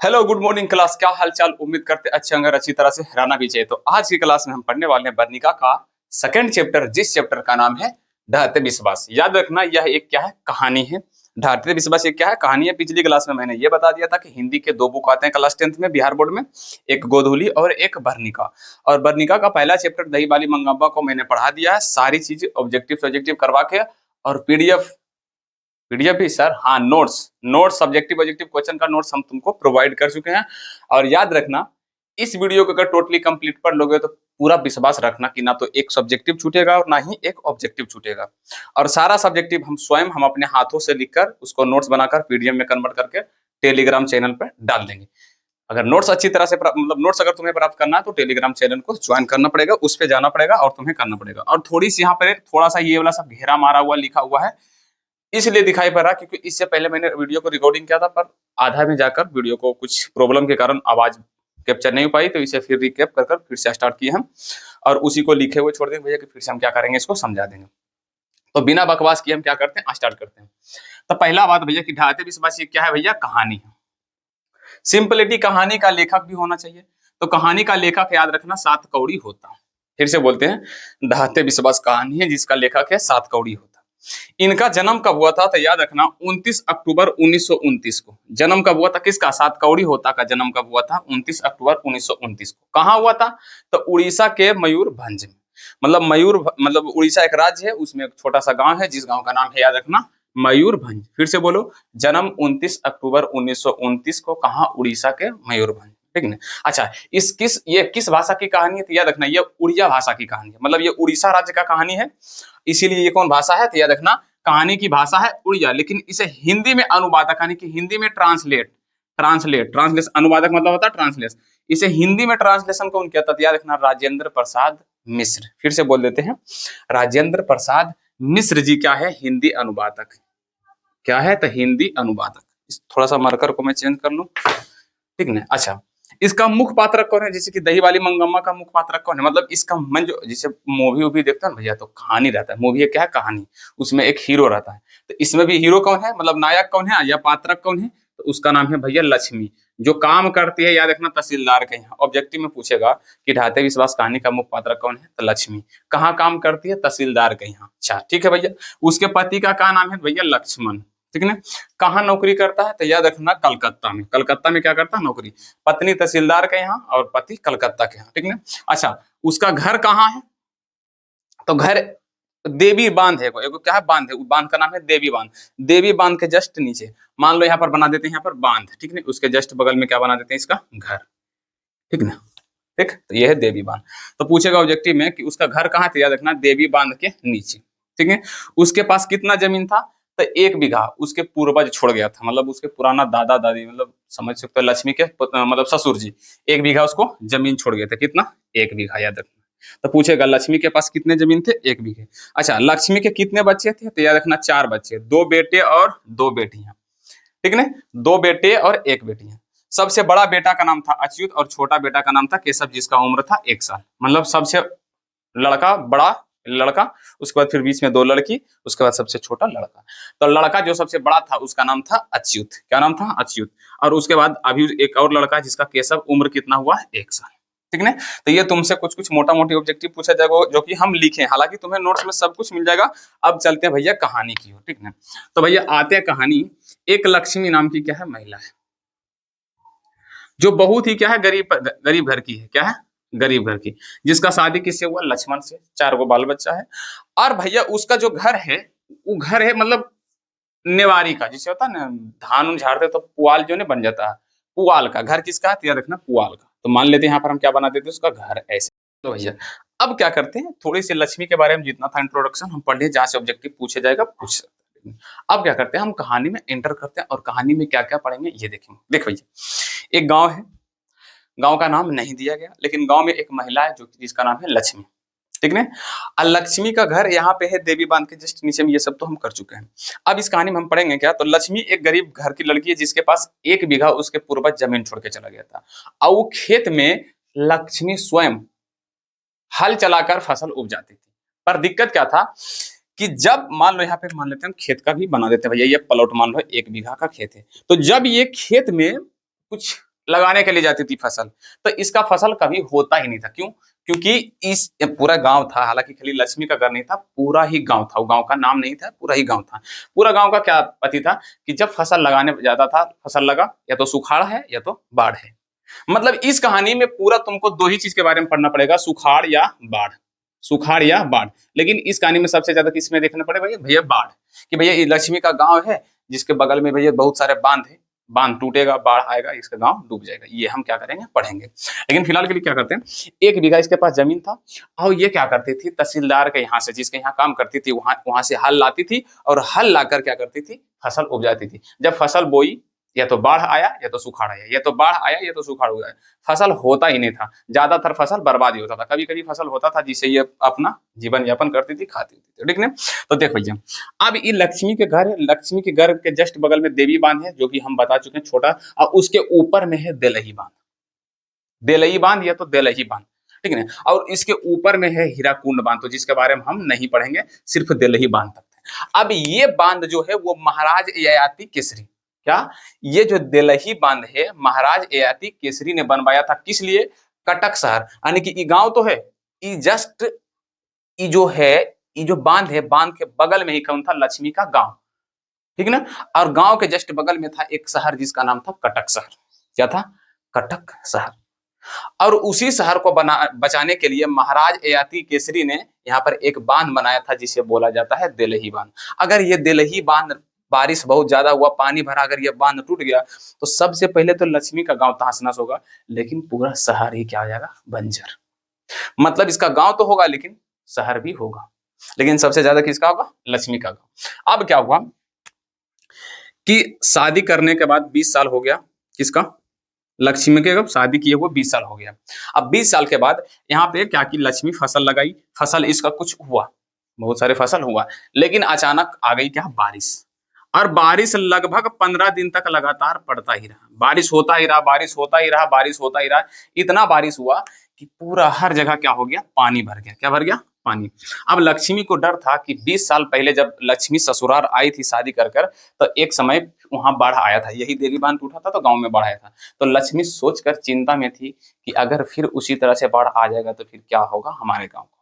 Hello good morning class, क्या हालचाल। उम्मीद करते अच्छे होंगे और अच्छी तरह से रहना भी चाहिए। तो आज की क्लास में हम पढ़ने वाले हैं वर्णिका का सेकंड चैप्टर, जिस चैप्टर का नाम है ढाते विश्वास। याद रखना यह एक क्या है, कहानी है। ढाते विश्वास एक क्या है, कहानी है। पिछली क्लास में मैंने ये बता दिया था कि हिंदी के दो बुक आते हैं क्लास 10th में बिहार बोर्ड में, एक गोधूली और एक वर्णिका। और वर्णिका का पहला चैप्टर दही वाली मंगम्बा को मैंने पढ़ा दिया है, सारी चीज ऑब्जेक्टिव सब्जेक्टिव करवा के। और पीडीएफ भी सर, हाँ, नोट्स सब्जेक्टिव ऑब्जेक्टिव क्वेश्चन का नोट्स हम तुमको प्रोवाइड कर चुके हैं। और याद रखना, इस वीडियो को अगर टोटली कंप्लीट पढ़ लोगे तो पूरा विश्वास रखना कि ना तो एक सब्जेक्टिव छूटेगा और ना ही एक ऑब्जेक्टिव छूटेगा। और सारा सब्जेक्टिव हम अपने हाथों से लिखकर उसको नोट्स बनाकर पीडीएफ में कन्वर्ट करके टेलीग्राम चैनल पर डाल देंगे। अगर नोट्स अच्छी तरह से मतलब नोट्स अगर तुम्हें प्राप्त करना है तो टेलीग्राम चैनल को ज्वाइन करना पड़ेगा, उस पर जाना पड़ेगा और तुम्हें करना पड़ेगा। और थोड़ी सी यहाँ पर थोड़ा सा ये वाला सब घेरा मारा हुआ लिखा हुआ है, इसलिए दिखाई पड़ रहा क्योंकि इससे पहले मैंने वीडियो को रिकॉर्डिंग किया था, पर आधा में जाकर वीडियो को कुछ प्रॉब्लम के कारण आवाज कैप्चर नहीं हो पाई, तो इसे फिर रिकैप कर फिर से स्टार्ट किए हम। और उसी को लिखे हुए छोड़ देंगे भैया कि फिर से हम क्या करेंगे, इसको समझा देंगे। तो बिना बकवास किए हम क्या करते हैं, स्टार्ट करते हैं। तो पहला बात भैया कि ढाते विश्वास ये क्या है भैया, कहानी है। सिंपलिटी, कहानी का लेखक भी होना चाहिए। तो कहानी का लेखक याद रखना सात कौड़ी होता है। फिर से बोलते हैं, ढाते विश्वास कहानी है जिसका लेखक है सात कौड़ी होता। इनका जन्म कब हुआ था तो याद रखना 29 अक्टूबर 1929 को। जन्म कब हुआ था किसका, सात कौड़ी होता का जन्म कब हुआ था, 29 अक्टूबर 1929 को। कहाँ हुआ था तो उड़ीसा के मयूरभंज में। मतलब उड़ीसा एक राज्य है, उसमें एक छोटा सा गांव है जिस गांव का नाम है याद रखना मयूरभंज। फिर से बोलो, जन्म 29 अक्टूबर 1929 को, कहाँ, उड़ीसा के मयूरभंज। ठीक है। अच्छा, ये किस भाषा की कहानी है तो याद रखना ये उड़िया भाषा की कहानी है। मतलब ये उड़ीसा राज्य का कहानी है, इसीलिए ये कौन भाषा है तो याद रखना कहानी की भाषा है उड़िया। लेकिन इसे हिंदी में अनुवादक यानी कि हिंदी में ट्रांसलेशन, अनुवादक मतलब होता है ट्रांसलेशन। इसे हिंदी में ट्रांसलेशन कौन किया था तो याद रखना राजेंद्र प्रसाद मिश्र। फिर से बोल देते हैं, राजेंद्र प्रसाद मिश्र जी क्या है, हिंदी अनुवादक। क्या है तो हिंदी अनुवादक। थोड़ा सा मार्कर को मैं चेंज कर लूं, ठीक ना। अच्छा, इसका मुख्य पात्र कौन है, जैसे कि दही वाली मंगम्मा का मुख्य पात्र कौन है, मतलब इसका मन जो जैसे मूवी वूवी देखता है ना भैया तो कहानी रहता है, मूवी क्या है कहानी, उसमें एक हीरो रहता है। तो इसमें भी हीरो कौन है, मतलब नायक कौन है या पात्रक कौन है, तो उसका नाम है भैया लक्ष्मी, जो काम करती है याद रखना तहसीलदार के यहाँ। ऑब्जेक्टिव में पूछेगा कि ढाते विश्वास कहानी का मुख्य पात्र कौन है तो लक्ष्मी। कहाँ काम करती है, तहसीलदार के यहाँ। अच्छा ठीक है भैया। उसके पति का क्या नाम है भैया, लक्ष्मण। ठीक है ना। कहाँ नौकरी करता है तो याद रखना कलकत्ता में। कलकत्ता में क्या करता है, नौकरी। पत्नी तहसीलदार के यहाँ और पति कलकत्ता के यहाँ। ठीक है। अच्छा, उसका घर कहाँ है तो घर देवी बांध है, एगो क्या है बांध है, बांध का नाम है देवी बांध। देवी बांध के जस्ट नीचे मान लो यहाँ पर बना देते हैं, यहाँ पर बांध, ठीक है, उसके जस्ट बगल में क्या बना देते हैं, इसका घर। ठीक ना। ठीक, तो ये है देवी बांध। तो पूछेगा ऑब्जेक्टिव में कि उसका घर कहाँ है, याद रखना देवी बांध के नीचे। ठीक है। उसके पास कितना जमीन था तो 1 बीघा उसके पूर्वज छोड़ गया था, मतलब उसके पुराना दादा दादी, मतलब समझ सकते हो लक्ष्मी के मतलब ससुर जी 1 बीघा उसको जमीन छोड़ गए थे। कितना, 1 बीघा, याद रखना। तो पूछेगा लक्ष्मी के पास कितने जमीन थे, 1 बीघे। अच्छा, लक्ष्मी के कितने बच्चे थे तो याद रखना 4 बच्चे, 2 बेटे और 2 बेटियां। ठीक है, 2 बेटे और 1 बेटियां। सबसे बड़ा बेटा का नाम था अच्युत और छोटा बेटा का नाम था केशव, जिसका उम्र था 1 साल। मतलब सबसे लड़का बड़ा लड़का, उसके बाद फिर बीच में 2 लड़की, उसके बाद सबसे छोटा लड़का। तो लड़का जो सबसे बड़ा था उसका नाम था अच्युत। क्या नाम था, अच्युत। और उसके बाद अभी एक और लड़का जिसका केशव, उम्र कितना हुआ, 1 साल। ठीक है। तो ये तुमसे कुछ कुछ मोटा मोटी ऑब्जेक्टिव पूछा जाएगा जो कि हम लिखे, हालांकि तुम्हें नोट्स में सब कुछ मिल जाएगा। अब चलते हैं भैया कहानी की ओर। ठीक है। तो भैया आते हैं कहानी। एक लक्ष्मी नाम की क्या है, महिला है, जो बहुत ही क्या है गरीब घर की है। क्या है, गरीब घर की, जिसका शादी किससे हुआ, लक्ष्मण से। 4 गो बाल बच्चा है। और भैया उसका जो घर है वो घर है मतलब नेवारी का, जिसे होता है ना धान उन झाड़ते तो पुआल जो ने बन जाता है, पुआल का घर किसका है, याद रखना पुआल का। तो मान लेते हैं यहाँ पर हम क्या बना देते हैं, उसका घर ऐसे। तो भैया अब क्या करते हैं, थोड़ी सी लक्ष्मी के बारे में जितना था इंट्रोडक्शन हम पढ़ लिए, जहां से ऑब्जेक्टिव पूछे जाएगा पूछ सकते हैं। अब क्या करते हैं, हम कहानी में एंटर करते हैं और कहानी में क्या क्या पढ़ेंगे ये देखेंगे। देखो भैया, एक गांव है, गांव का नाम नहीं दिया गया, लेकिन गांव में एक महिला है जो जिसका नाम है लक्ष्मी। ठीक है। और लक्ष्मी का घर यहाँ पे है देवी बांध के जस्ट नीचे में, ये सब तो हम कर चुके हैं। अब इस कहानी में हम पढ़ेंगे क्या, तो लक्ष्मी एक गरीब घर की लड़की है जिसके पास 1 बीघा उसके पूर्वज जमीन छोड़ के चला गया था। और वो खेत में लक्ष्मी स्वयं हल चलाकर फसल उपजाती थी। पर दिक्कत क्या था कि जब मान लो यहाँ पे मान लेते हैं खेत का भी बना देते हैं भैया, ये प्लॉट मान लो 1 बीघा का खेत है। तो जब ये खेत में कुछ लगाने के लिए जाती थी फसल। तो इसका फसल कभी होता ही नहीं था। क्यों? क्योंकि इस पूरा गांव था, हालांकि खाली लक्ष्मी का घर नहीं था, पूरा ही गांव था। वो गांव का नाम नहीं था, पूरा ही गांव था। पूरा गांव का क्या पति था कि जब फसल लगाने जाता था, फसल लगा या तो सुखाड़ है या तो बाढ़ है। मतलब इस कहानी में पूरा तुमको दो ही चीज के बारे में पढ़ना पड़ेगा, सुखाड़ या बाढ़। सुखाड़ या बाढ़। लेकिन इस कहानी में सबसे ज्यादा किसमें देखना पड़ेगा भैया? भैया बाढ़। कि भैया ये लक्ष्मी का गांव है, जिसके बगल में भैया बहुत सारे बांध है, बांध टूटेगा, बाढ़ आएगा, इसका गांव डूब जाएगा। ये हम क्या करेंगे? पढ़ेंगे। लेकिन फिलहाल के लिए क्या करते हैं, 1 बीघा इसके पास जमीन था, और ये क्या करती थी, तहसीलदार के यहाँ से, जिसके यहाँ काम करती थी, वहां वहां से हल लाती थी, और हल लाकर क्या करती थी, फसल उपजाती थी। जब फसल बोई, या तो बाढ़ आया या तो सुखाड़ आया, या तो बाढ़ आया या तो सुखाड़ हो गया, फसल होता ही नहीं था। ज्यादातर फसल बर्बाद ही होता था। कभी कभी फसल होता था जिससे ये अपना जीवन यापन करती थी, खाती थी। ठीक है? तो देखो भैया, अब ये लक्ष्मी के घर है, लक्ष्मी के घर के जस्ट बगल में देवी बांध है, जो कि हम बता चुके हैं छोटा, और उसके ऊपर में है देलही बांध। देलही बांध या तो देलही बांध, ठीक है ना? और इसके ऊपर में है हीराकुंड बांध, तो जिसके बारे में हम नहीं पढ़ेंगे, सिर्फ देलही बांध तक है। अब ये बांध जो है वो महाराज ययाति केसरी, क्या, ये जो देलही बांध है महाराज ययाति केसरी ने बनवाया था। किस लिए? कटक शहर, यानी कि ये गांव तो है, ये जस्ट, ये जो है, ये जो बांध है, बांध के बगल में ही कौन था? लक्ष्मी का गांव। ठीक है ना? और गांव के जस्ट बगल में था एक शहर जिसका नाम था कटक शहर। क्या था? कटक शहर। और उसी शहर को बचाने के लिए महाराज ययाति केसरी ने यहाँ पर एक बांध बनाया था, जिसे बोला जाता है देलही बांध। अगर ये देलही बांध, बारिश बहुत ज्यादा हुआ, पानी भरा, अगर ये बांध टूट गया, तो सबसे पहले तो लक्ष्मी का गांव तहस नहस होगा, लेकिन पूरा शहर ही क्या हो जाएगा? बंजर। मतलब इसका गांव तो होगा, लेकिन शहर भी होगा। लेकिन सबसे ज्यादा किसका होगा? लक्ष्मी का गांव। अब क्या हुआ कि शादी करने के बाद 20 साल हो गया, किसका? लक्ष्मी के। जब शादी किए हुए 20 साल हो गया। अब 20 साल के बाद यहाँ पे क्या की, लक्ष्मी फसल लगाई, फसल इसका कुछ हुआ, बहुत सारे फसल हुआ, लेकिन अचानक आ गई क्या? बारिश। और बारिश लगभग 15 दिन तक लगातार पड़ता ही रहा, बारिश होता ही रहा, बारिश होता ही रहा, बारिश होता ही रहा। इतना बारिश हुआ कि पूरा हर जगह क्या हो गया? पानी भर गया। क्या भर गया? पानी। अब लक्ष्मी को डर था कि 20 साल पहले जब लक्ष्मी ससुराल आई थी शादी कर कर, तो एक समय वहां बाढ़ आया था, यही देवी बांध टूटा था तो गांव में बाढ़ आया था। तो लक्ष्मी सोचकर चिंता में थी कि अगर फिर उसी तरह से बाढ़ आ जाएगा तो फिर क्या होगा हमारे गांव को।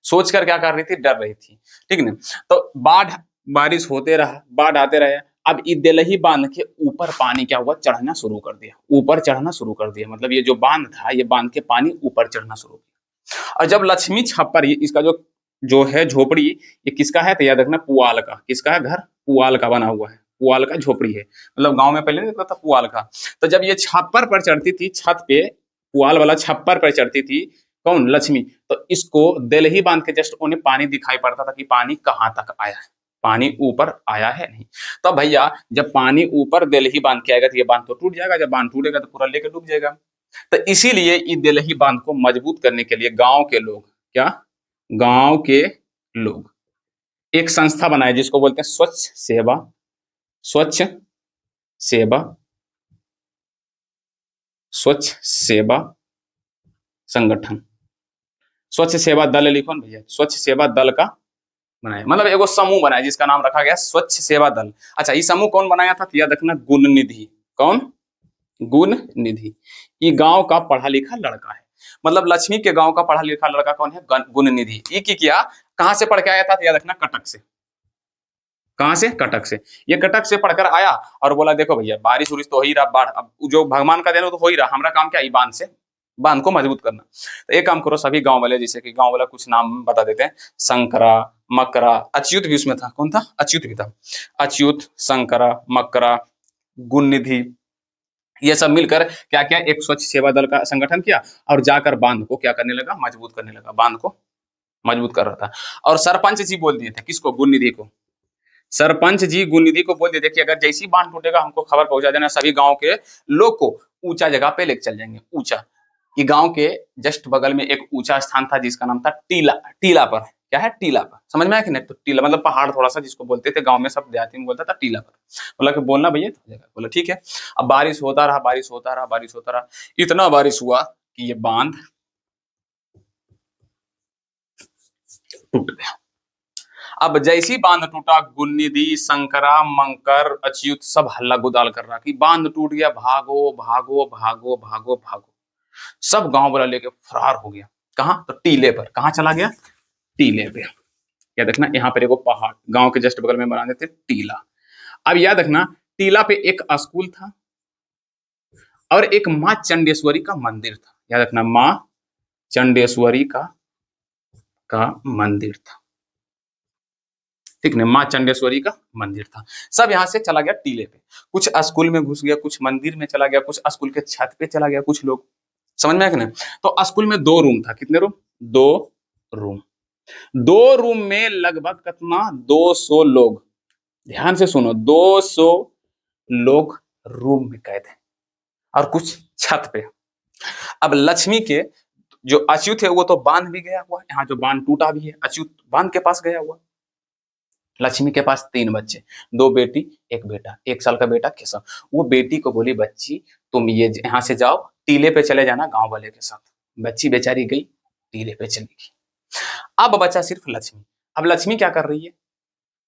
सोचकर क्या कर रही थी? डर रही थी। ठीक है ना? तो बाढ़, बारिश होते रहा, बाढ़ आते रहे। अब ये देलही बांध के ऊपर पानी क्या हुआ? चढ़ना शुरू कर दिया, ऊपर चढ़ना शुरू कर दिया। मतलब ये जो बांध था, ये बांध के पानी ऊपर चढ़ना शुरू किया। और जब लक्ष्मी छप्पर, इसका जो जो है झोपड़ी, ये किसका है? तो याद रखना, पुआल का। किसका है? घर पुआल का बना हुआ है, पुआल का झोपड़ी है। मतलब गांव में पहले नहीं देखता था पुआल का। तो जब ये छप्पर पर चढ़ती थी, छत पे पुआल वाला छप्पर पर चढ़ती थी, कौन? लक्ष्मी। तो इसको देलही बांध के जस्ट उन्हें पानी दिखाई पड़ता था कि पानी कहाँ तक आया है, पानी ऊपर आया है नहीं। तो भैया जब पानी ऊपर देलही बांध के आएगा तो ये बांध तो टूट जाएगा, जब बांध टूटेगा तो पूरा लेके डूब जाएगा। तो इसीलिए इस देलही बांध को मजबूत करने के लिए गांव के लोग, क्या, गांव के लोग एक संस्था बनाए, जिसको बोलते हैं स्वच्छ सेवा, स्वच्छ सेवा, स्वच्छ सेवा संगठन। स्वच्छ सेवा दल लिखो ना भैया, स्वच्छ सेवा दल का बनाया, मतलब एगो समूह बनाया जिसका नाम रखा गया स्वच्छ सेवा दल। अच्छा, ये समूह कौन बनाया था? याद रखना, गुण निधि। कौन? गुण निधि। ये गांव का पढ़ा लिखा लड़का है। मतलब लक्ष्मी के गांव का पढ़ा लिखा लड़का कौन है? गुण निधि। ये की किया, कहां से पढ़ के आया था? याद रखना, कटक से। कहां से? कटक से। ये कटक से पढ़कर आया और बोला देखो भैया, बारिश उरिश तो हो ही रहा, बाढ़ अब जो भगवान का देना तो हो ही रहा, हमारा काम क्या है? बांध से, बांध को मजबूत करना। तो एक काम करो, सभी गांव वाले, जैसे कि गांव वाला कुछ नाम बता देते हैं, शंकरा, मकरा, अच्युत भी उसमें था। कौन था? अच्युत भी था। अच्युत, शंकरा, मकरा, गुण निधि, ये सब मिलकर क्या किया? एक स्वच्छ सेवा दल का संगठन किया और जाकर बांध को क्या करने लगा? मजबूत करने लगा, बांध को मजबूत कर रहा था। और सरपंच जी बोल दिए थे, किसको? गुण निधि को। सरपंच जी गुण निधि को बोल दिए थे कि अगर जैसी बांध टूटेगा हमको खबर पहुंचा देना, सभी गांव के लोग को ऊंचा जगह पे लेके चल जाएंगे। ऊंचा, ये गांव के जस्ट बगल में एक ऊंचा स्थान था जिसका नाम था टीला। टीला पर, क्या है? टीला पर। समझ में आया कि नहीं? तो टीला मतलब पहाड़ थोड़ा सा, जिसको बोलते थे गांव में, सब देहाती में बोलता था टीला पर। बोला कि बोलना भैया तो हो जाएगा। बोला ठीक है। अब बारिश होता रहा, बारिश होता रहा, बारिश होता रहा, इतना बारिश हुआ कि ये बांध टूट गया। अब जैसी बांध टूटा, गुन्निदी, शंकरा, मंकर, अच्युत सब हल्ला गुदाल कर रहा कि बांध टूट गया, भागो भागो भागो भागो भागो। सब गांव वाला लेके फरार हो गया। कहाँ? तो टीले पर। कहाँ चला गया? टीले पे। याद रखना, यहाँ पर एगो पहाड़ गांव के जस्ट बगल में बना देते टीला। अब याद रखना, टीला पे एक स्कूल था और एक माँ चंडेश्वरी का मंदिर था। याद रखना, माँ चंडेश्वरी का मंदिर था। ठीक है, माँ चंडेश्वरी का मंदिर था। सब यहाँ से चला गया टीले पे। कुछ स्कूल में घुस गया, कुछ मंदिर में चला गया, कुछ स्कूल के छत पे चला गया, कुछ लोग। समझ में आया कि नहीं? तो स्कूल में 2 रूम था। कितने रूम? 2 रूम। 2 रूम में लगभग कितना? 200 लोग। ध्यान से सुनो, 200 लोग रूम में कैद हैं और कुछ छत पे। अब लक्ष्मी के जो अच्युत है वो तो बांध भी गया हुआ, यहाँ जो बांध टूटा भी है, अच्युत बांध के पास गया हुआ। लक्ष्मी के पास 3 बच्चे, 2 बेटी 1 बेटा। 1 साल का बेटा केशव। वो बेटी को बोली, बच्ची तुम ये यहाँ से जाओ, टीले पे चले जाना गांव वाले के साथ। बच्ची बेचारी गई, टीले पे चली गई। अब बचा सिर्फ लक्ष्मी। अब लक्ष्मी क्या कर रही है?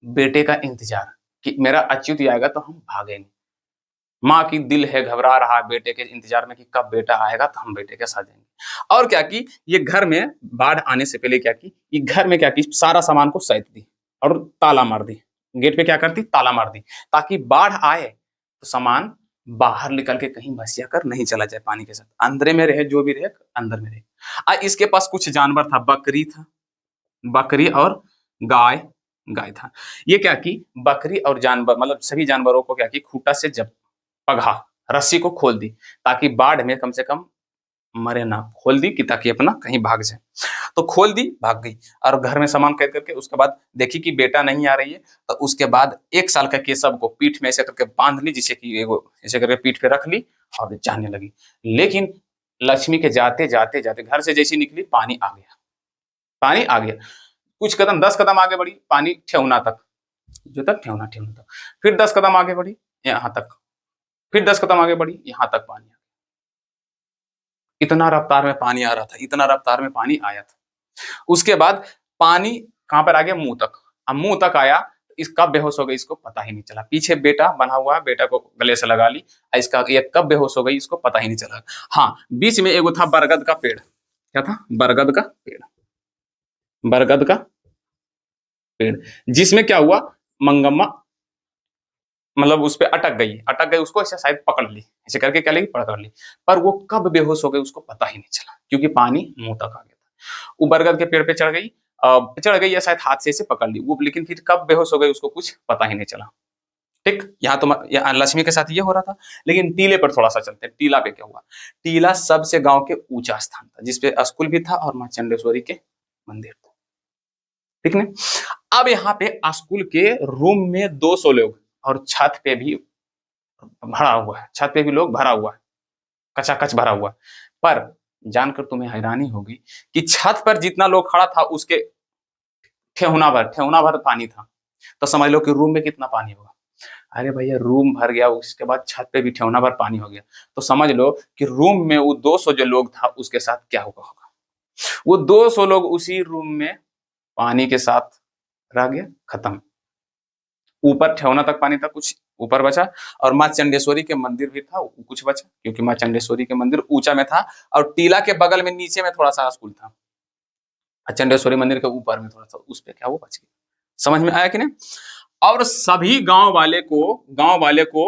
बेटे का इंतजार कि मेरा अच्युत आएगा तो हम भागेंगे। माँ की दिल है घबरा रहा है बेटे के इंतजार में कि कब बेटा आएगा तो हम बेटे के साथ जाएंगे। और क्या की, ये घर में बाढ़ आने से पहले क्या की, ये घर में क्या की, सारा सामान को सैत दी और ताला मार दी। गेट पे क्या करती? ताला मार दी, ताकि बाढ़ आए तो सामान बाहर निकल के कहीं भसिया कर नहीं चला जाए पानी के साथ। अंदर में रहे, जो भी रहे अंदर में रहे। इसके पास कुछ जानवर था, बकरी था, बकरी और गाय। गाय था। ये क्या की, बकरी और जानवर मतलब सभी जानवरों को क्या की, खूंटा से जब पगहा, रस्सी को खोल दी, ताकि बाढ़ में कम से कम मरे ना। खोल दी कि ताकि अपना कहीं भाग जाए। तो खोल दी, भाग गई और घर में सामान कैद करके उसके बाद देखी कि बेटा नहीं आ रही है, तो उसके बाद 1 साल का केशव को पीठ में ऐसे करके बांध ली, जिसे कि एगो ऐसे करके पीठ पे रख ली और जाने लगी। लेकिन लक्ष्मी के जाते जाते जाते घर से जैसी निकली, पानी आ गया। पानी आ गया, कुछ कदम 10 कदम आगे बढ़ी, पानी ठेहुना तक, जो तक ठेहुना ठेहुना तक। फिर 10 कदम आगे बढ़ी, यहाँ तक। फिर 10 कदम आगे बढ़ी, यहाँ तक पानी। इतना रफ्तार में पानी आ रहा था, इतना रफ्तार में पानी आया था। उसके बाद पानी कहां पर आ गया? मुंह तक। अब मुंह तक आया, इस कब बेहोश हो गई इसको पता ही नहीं चला। पीछे बेटा बना हुआ, बेटा को गले से लगा ली, इसका ये कब बेहोश हो गई इसको पता ही नहीं चला। हाँ, बीच में एगो था बरगद का पेड़। क्या था? बरगद का पेड़। बरगद का पेड़, जिसमें क्या हुआ, मंगम्मा मतलब उस पे अटक गई, उसको ऐसे शायद पकड़ ली, ऐसे करके क्या लगी, पकड़ ली। पर वो कब बेहोश हो गई उसको पता ही नहीं चला, क्योंकि पानी मुंह तक आ गया था। वो बरगद के पेड़ पे चढ़ गई या शायद हाथ से पकड़ ली वो, लेकिन फिर कब बेहोश हो गई उसको कुछ पता ही नहीं चला। ठीक, यहाँ तो यहाँ लक्ष्मी के साथ ये हो रहा था। लेकिन टीले पर थोड़ा सा चलते हैं। टीला पे क्या हुआ? टीला सबसे गांव के ऊंचा स्थान था, जिसपे स्कूल भी था और माँ चंडेश्वरी के मंदिर था। ठीक है। अब यहाँ पे स्कूल के रूम में 200 लोग और छत पे भी भरा हुआ है, छत पे भी लोग भरा हुआ है, कचाकच भरा हुआ है। पर जानकर तुम्हें हैरानी होगी कि छत पर जितना लोग खड़ा था उसके ठेहुना भर पानी था। तो समझ लो कि रूम में कितना पानी होगा। अरे भैया, रूम भर गया, उसके बाद छत पे भी ठेहुना भर पानी हो गया, तो समझ लो कि रूम में वो 200 जो लोग था उसके साथ क्या हुआ होगा। वो 200 लोग उसी रूम में पानी के साथ रह गया, खत्म। ऊपर ठेहुना तक पानी था, कुछ ऊपर बचा। और माँ चंडेश्वरी के मंदिर भी था, कुछ बचा, क्योंकि माँ चंडेश्वरी के मंदिर ऊंचा में था और टीला के बगल में नीचे में थोड़ा सा स्कूल था। चंडेश्वरी मंदिर के ऊपर में थोड़ा सा, उस पे क्या वो बच गया। समझ में आया कि नहीं? और सभी गांव वाले को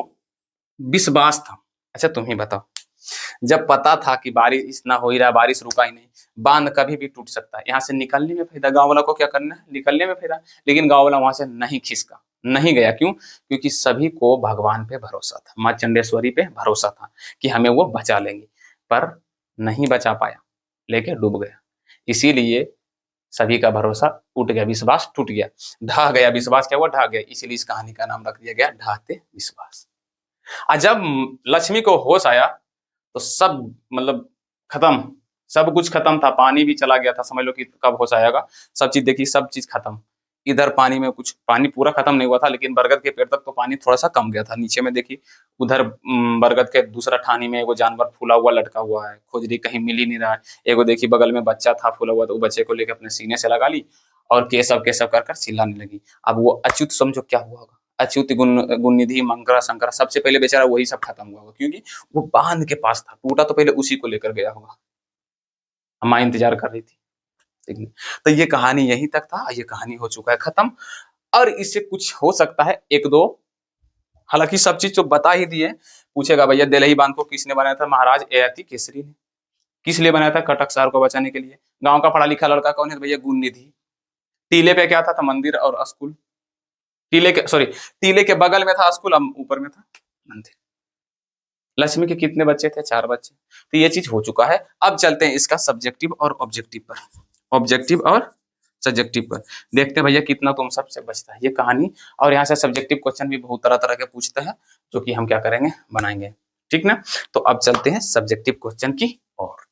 विश्वास था। अच्छा तुम ही बताओ, जब पता था कि बारिश इतना हो ही रहा, बारिश रुका ही नहीं, बांध कभी भी टूट सकता है, यहाँ से निकलने में फायदा, गांव वाला को क्या करना है, निकलने में फायदा। लेकिन गांव वाला वहां से नहीं खिसका, नहीं गया। क्यों? क्योंकि सभी को भगवान पे भरोसा था, माँ चंडेश्वरी पे भरोसा था कि हमें वो बचा लेंगे। पर नहीं बचा पाया, लेके डूब गया। इसीलिए सभी का भरोसा उठ गया, विश्वास टूट गया, ढह गया। विश्वास क्या हुआ? ढह गया। इसीलिए इस कहानी का नाम रख दिया गया ढहते विश्वास। और जब लक्ष्मी को होश आया तो सब मतलब खत्म, सब कुछ खत्म था। पानी भी चला गया था, समझ लो कि कब होश आएगा। सब चीज देखी, सब चीज खत्म। इधर पानी में कुछ, पानी पूरा खत्म नहीं हुआ था, लेकिन बरगद के पेड़ तक तो पानी थोड़ा सा कम गया था। नीचे में देखी, उधर बरगद के दूसरा ठानी में एगो जानवर फूला हुआ लटका हुआ है, खोज रही, कहीं मिल ही नहीं रहा है। एगो देखी बगल में बच्चा था फूला हुआ, तो वो बच्चे को लेकर अपने सीने से लगा ली और केशव केशव कर कर चिल्लाने लगी। अब वो अच्युत समझो क्या हुआ होगा, अच्युत गुणनिधि मंगरा शंकरा सबसे पहले बेचारा वही सब खत्म हुआ होगा, क्योंकि वो बांध के पास था, टूटा तो पहले उसी को लेकर गया होगा। अम्मा इंतजार कर रही थी, ठीक है। तो ये कहानी यहीं तक था, ये कहानी हो चुका है खत्म। और इससे कुछ हो सकता है एक दो, हालांकि सब चीज तो बता ही दिए। पूछेगा भैया देलही बांध को किसने बनाया था, महाराज ययाति केसरी ने। किस लिए बनाया था, कटक शहर को बचाने के लिए। गांव का पढ़ा लिखा लड़का कौन है, भैया गुणनिधि। टीले पे क्या था, मंदिर और स्कूल। टीले के बगल में था स्कूल, ऊपर में था मंदिर। लक्ष्मी के कितने बच्चे थे, 4 बच्चे। तो ये चीज हो चुका है। अब चलते हैं इसका सब्जेक्टिव और ऑब्जेक्टिव पर, ऑब्जेक्टिव और सब्जेक्टिव पर। देखते हैं भैया कितना तुम सबसे बचता है ये कहानी। और यहाँ से सब्जेक्टिव क्वेश्चन भी बहुत तरह तरह के पूछते हैं, जो कि हम क्या करेंगे, बनाएंगे, ठीक ना। तो अब चलते हैं सब्जेक्टिव क्वेश्चन की ओर।